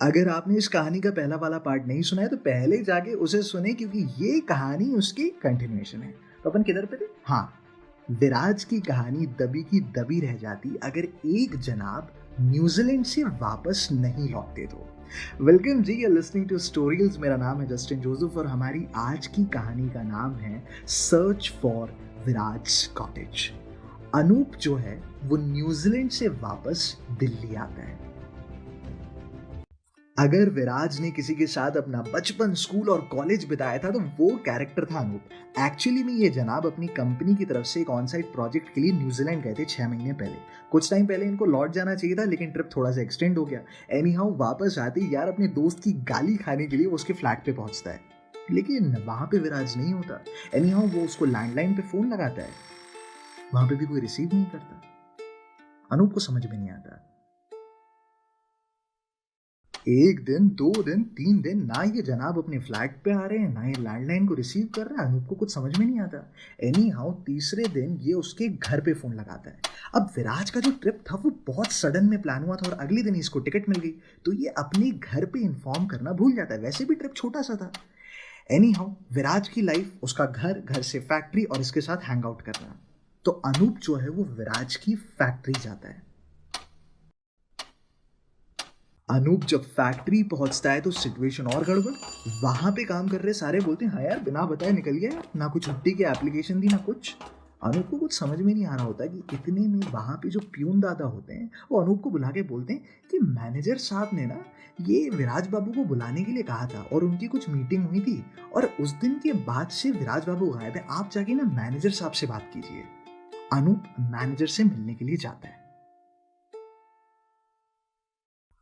अगर आपने इस कहानी का पहला वाला पार्ट नहीं सुना है तो पहले जाके उसे सुने, क्योंकि ये कहानी उसकी कंटिन्यूएशन है। तो अपन किधर पे थे? हाँ, विराज की कहानी दबी की दबी रह जाती अगर एक जनाब न्यूजीलैंड से वापस नहीं लौटते तो। Welcome ji, you listening to stories. मेरा नाम है जस्टिन जोसेफ और हमारी आज की कहानी का नाम है search for Viraj cottage. Anoop जो है वो न्यूजीलैंड से वापस दिल्ली आता है। अगर विराज ने किसी के साथ अपना बचपन, स्कूल और कॉलेज बिताया था तो वो कैरेक्टर था अनूप। एक्चुअली में ये जनाब अपनी कंपनी की तरफ से एक ऑन साइट प्रोजेक्ट के लिए न्यूजीलैंड गए थे 6 महीने पहले। कुछ टाइम पहले इनको लौट जाना चाहिए था, लेकिन ट्रिप थोड़ा सा एक्सटेंड हो गया। एनी हाउ वापस आते ही यार अपने दोस्त की गाली खाने के लिए वो उसके फ्लैट पे पहुंचता है, लेकिन वहां पे विराज नहीं होता। एनी हाउ वो उसको लैंडलाइन पे फोन लगाता है, वहां पे भी कोई रिसीव नहीं करता। अनूप को समझ में नहीं आता। एक दिन, 2 दिन, 3 दिन ना ये जनाब अपने फ्लैट पे आ रहे हैं, ना ये लैंडलाइन को रिसीव कर रहा है। अनूप को कुछ समझ में नहीं आता। एनी हाउ तीसरे दिन ये उसके घर पे फोन लगाता है। अब विराज का जो ट्रिप था वो बहुत सडन में प्लान हुआ था और अगले दिन इसको टिकट मिल गई, तो ये अपने घर पे इन्फॉर्म करना भूल जाता है। वैसे भी ट्रिप छोटा सा था। एनी हाउ विराज की लाइफ, उसका घर, घर से फैक्ट्री और इसके साथ हैंग आउट करना। तो अनूप जो है वो विराज की फैक्ट्री जाता है। अनूप जब फैक्ट्री पहुंचता है तो सिचुएशन और गड़बड़। वहां पे काम कर रहे सारे बोलते हैं हाँ यार बिना बताए निकल गया, ना कुछ छुट्टी की एप्लीकेशन दी ना कुछ। अनूप को कुछ समझ में नहीं आ रहा होता कि इतने में वहां पे जो प्यून दादा होते हैं वो अनूप को बुला के बोलते हैं कि मैनेजर साहब ने ना ये विराज बाबू को बुलाने के लिए कहा था और उनकी कुछ मीटिंग हुई थी और उस दिन के बाद से विराज बाबू गायब है, आप जाके ना मैनेजर साहब से बात कीजिए। अनूप मैनेजर से मिलने के लिए जाता है।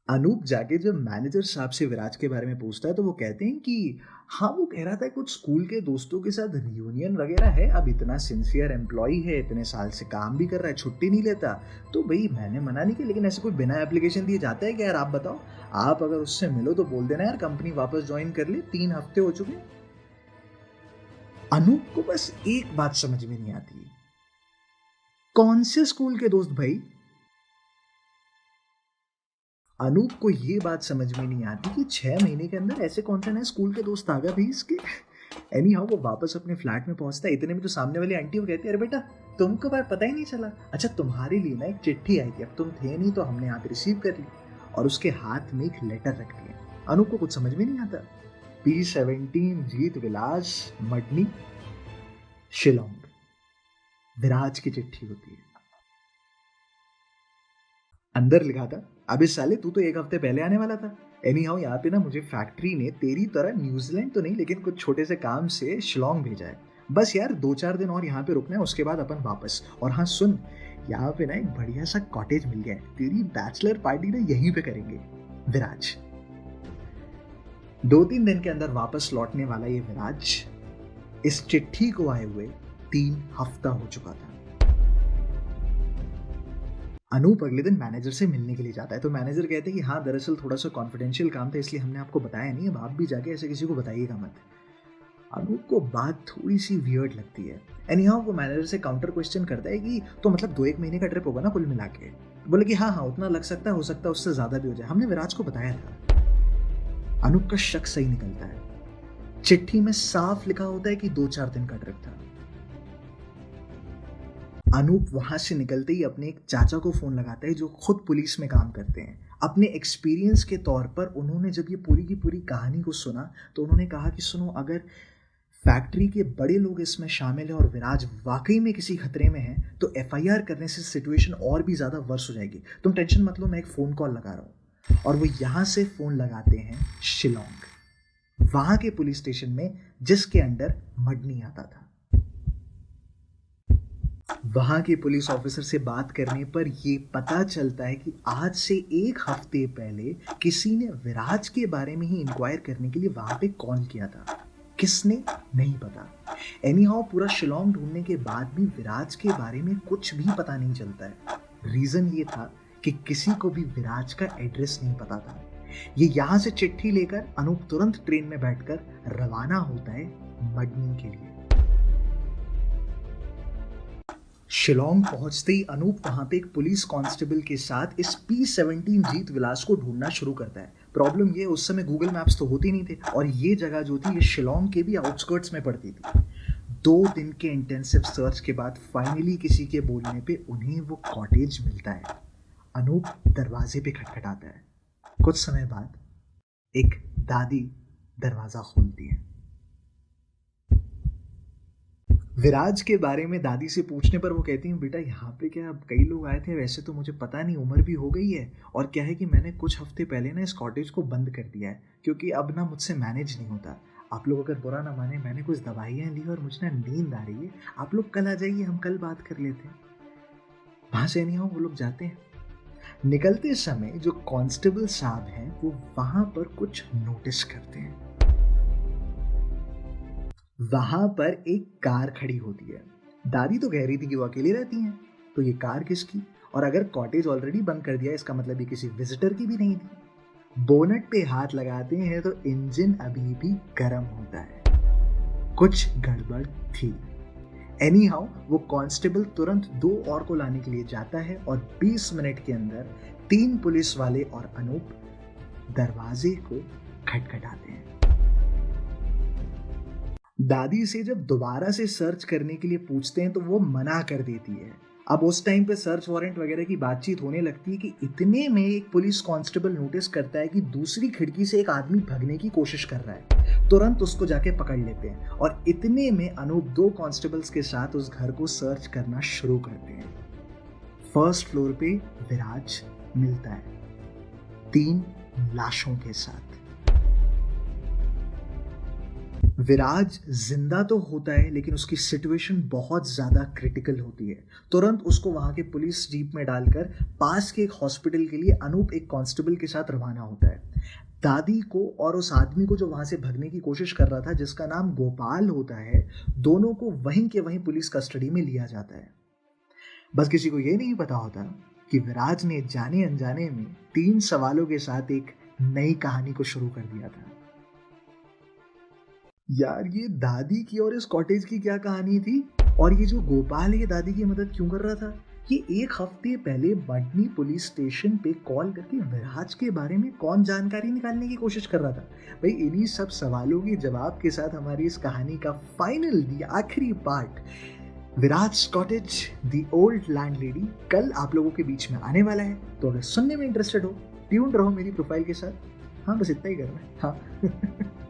अनूप जाके जब मैनेजर साहब से विराज के बारे में पूछता है तो वो कहते हैं कि हाँ, वो कह रहा था कुछ स्कूल के दोस्तों के साथ रियूनियन वगैरह है। अब इतना सिंसियर एम्प्लॉय है, इतने साल से काम भी कर रहा है, छुट्टी नहीं लेता, तो भाई मैंने मना नहीं किया, लेकिन ऐसे कोई बिना एप्लीकेशन दिए जाता है क्या यार? आप बताओ। आप अगर उससे मिलो तो बोल देना यार कंपनी वापस ज्वाइन कर ले, 3 हफ्ते हो चुके। अनूप को बस एक बात समझ में नहीं आती, कौन से स्कूल के दोस्त भाई? अनूप को ये बात समझ में नहीं आती कि 6 महीने के अंदर ऐसे कौन से नए स्कूल के दोस्त आ गए भाई इसके। एनी हाउ वो वापस अपने फ्लैट में पहुंचता है। इतने में तो सामने वाली आंटी वो कहती है अरे बेटा तुमको बार पता ही नहीं चला, अच्छा तुम्हारे लिए ना एक चिट्ठी आई थी, अब तुम थे नहीं तो हमने यहाँ पे रिसीव कर ली, और उसके हाथ में एक लेटर रख दिया। अनूप को कुछ समझ में नहीं आता। P17 जीत विलास मडनी शिलोंग, विराज की चिट्ठी होती है। अंदर लिखा था अबे साले तू तो 1 हफ्ते पहले आने वाला था। एनी हाउ यहाँ पे ना मुझे फैक्ट्री ने तेरी तरह न्यूजीलैंड तो नहीं लेकिन कुछ छोटे से काम से शिलोंग भेजा है। बस यार 2-4 दिन और यहाँ पे रुकना है, उसके बाद अपन वापस। और हाँ सुन, यहाँ पे ना एक बढ़िया सा कॉटेज मिल गया है, तेरी बैचलर पार्टी ना यहीं पे करेंगे। विराज 2-3 दिन के अंदर वापस लौटने वाला ये विराज इस चिट्ठी को आए हुए 3 हफ्ता हो चुका था। अनूप अगले दिन मैनेजर से मिलने के लिए जाता है तो मैनेजर कहते हैं कि हाँ दरअसल थोड़ा सा कॉन्फिडेंशियल काम था इसलिए हमने आपको बताया नहीं, अब आप भी जाके ऐसे किसी को बताइएगा मत। अनूप को बात थोड़ी सी वियर्ड लगती है। एनी हाउ वो मैनेजर से काउंटर क्वेश्चन करता है कि तो मतलब 2-1 महीने का ट्रिप होगा ना कुल मिला के? बोले कि हाँ हाँ उतना लग सकता है, हो सकता है उससे ज्यादा भी हो जाए, हमने विराज को बताया था। अनूप का शक सही निकलता है। चिट्ठी में साफ लिखा होता है कि 2-4 दिन का ट्रिप था। अनूप वहां से निकलते ही अपने एक चाचा को फोन लगाता है जो खुद पुलिस में काम करते हैं। अपने एक्सपीरियंस के तौर पर उन्होंने जब ये पूरी की पूरी कहानी को सुना तो उन्होंने कहा कि सुनो, अगर फैक्ट्री के बड़े लोग इसमें शामिल हैं और विराज वाकई में किसी खतरे में है तो FIR करने से सिचुएशन और भी ज्यादा वर्स हो जाएगी। तुम टेंशन मत लो, मैं एक फोन कॉल लगा रहा हूँ। और वो यहाँ से फोन लगाते हैं शिलोंग, वहां के पुलिस स्टेशन में जिसके अंडर मडनी आता था। वहां के पुलिस ऑफिसर से बात करने पर यह पता चलता है कि आज से 1 हफ्ते पहले किसी ने विराज के बारे में ही इंक्वायर करने के लिए वहां पे कॉल किया था। किसने नहीं पता। एनी हाउ पूरा शिलोंग ढूंढने के बाद भी विराज के बारे में कुछ भी पता नहीं चलता है। रीजन ये था कि किसी को भी विराज का एड्रेस नहीं पता था। ये यहां से चिट्ठी लेकर अनूप तुरंत ट्रेन में बैठकर रवाना होता है मडनी के लिए। शिलोंग पहुंचते ही अनूप वहां पे एक पुलिस कांस्टेबल के साथ इस P17 जीत विलास को ढूंढना शुरू करता है। प्रॉब्लम ये उस समय गूगल मैप्स तो होती नहीं थे और ये जगह जो थी ये शिलोंग के भी आउटस्कर्ट्स में पड़ती थी। 2 दिन के इंटेंसिव सर्च के बाद फाइनली किसी के बोलने पे उन्हें वो कॉटेज मिलता है। अनूप दरवाजे पे खटखटाता है। कुछ समय बाद एक दादी दरवाजा खोलती है। विराज के बारे में दादी से पूछने पर वो कहती हैं, बेटा यहाँ पे क्या अब कई लोग आए थे, वैसे तो मुझे पता नहीं, उम्र भी हो गई है और क्या है कि मैंने कुछ हफ्ते पहले ना इस कॉटेज को बंद कर दिया है क्योंकि अब ना मुझसे मैनेज नहीं होता। आप लोग अगर बुरा ना माने, मैंने कुछ दवाइयाँ ली और मुझे ना नींद आ रही है, आप लोग कल आ जाइए, हम कल बात कर लेते हैं। वहाँ से नहीं हो वो लोग जाते हैं। निकलते समय जो कांस्टेबल साहब हैं वो वहाँ पर कुछ नोटिस करते हैं। वहां पर एक कार खड़ी होती है। दादी तो कह रही थी कि वो अकेली रहती हैं, तो ये कार किसकी? और अगर कॉटेज ऑलरेडी बंद कर दिया इसका मतलब ये किसी विजिटर की भी नहीं थी। बोनट पे हाथ लगाते हैं तो इंजन अभी भी गर्म होता है। कुछ गड़बड़ थी। एनी हाउ वो कांस्टेबल तुरंत 2 और को लाने के लिए जाता है और 20 मिनट के अंदर 3 पुलिस वाले और अनूप दरवाजे को खटखटाते हैं। दादी से जब दोबारा से सर्च करने के लिए पूछते हैं तो वो मना कर देती है। अब उस टाइम पे सर्च वारंट वगैरह की बातचीत होने लगती है कि इतने में एक पुलिस कांस्टेबल नोटिस करता है कि दूसरी खिड़की से एक आदमी भागने की कोशिश कर रहा है। तुरंत उसको जाके पकड़ लेते हैं और इतने में अनूप 2 कांस्टेबल्स के साथ उस घर को सर्च करना शुरू करते हैं। फर्स्ट फ्लोर पे विराज मिलता है 3 लाशों के साथ। विराज जिंदा तो होता है लेकिन उसकी सिचुएशन बहुत ज़्यादा क्रिटिकल होती है। तुरंत उसको वहाँ के पुलिस जीप में डालकर पास के एक हॉस्पिटल के लिए अनूप एक कांस्टेबल के साथ रवाना होता है। दादी को और उस आदमी को जो वहाँ से भागने की कोशिश कर रहा था जिसका नाम गोपाल होता है, दोनों को वहीं के वहीं पुलिस कस्टडी में लिया जाता है। बस किसी को ये नहीं पता होता कि विराज ने जाने अनजाने में 3 सवालों के साथ एक नई कहानी को शुरू कर दिया था। यार ये दादी की और इस कॉटेज की क्या कहानी थी? और ये जो गोपाल है ये दादी की मदद क्यों कर रहा था? ये 1 हफ्ते पहले बटनी पुलिस स्टेशन पे कॉल करके विराज के बारे में कौन जानकारी निकालने की कोशिश कर रहा था? भाई इन्हीं सब सवालों के जवाब के साथ हमारी इस कहानी का फाइनल आखिरी part Viraj cottage the old landlady कल आप लोगों के बीच में आने वाला है। तो अगर सुनने में इंटरेस्टेड हो ट्यून रहो मेरी प्रोफाइल के साथ। हाँ बस इतना ही करना है। हाँ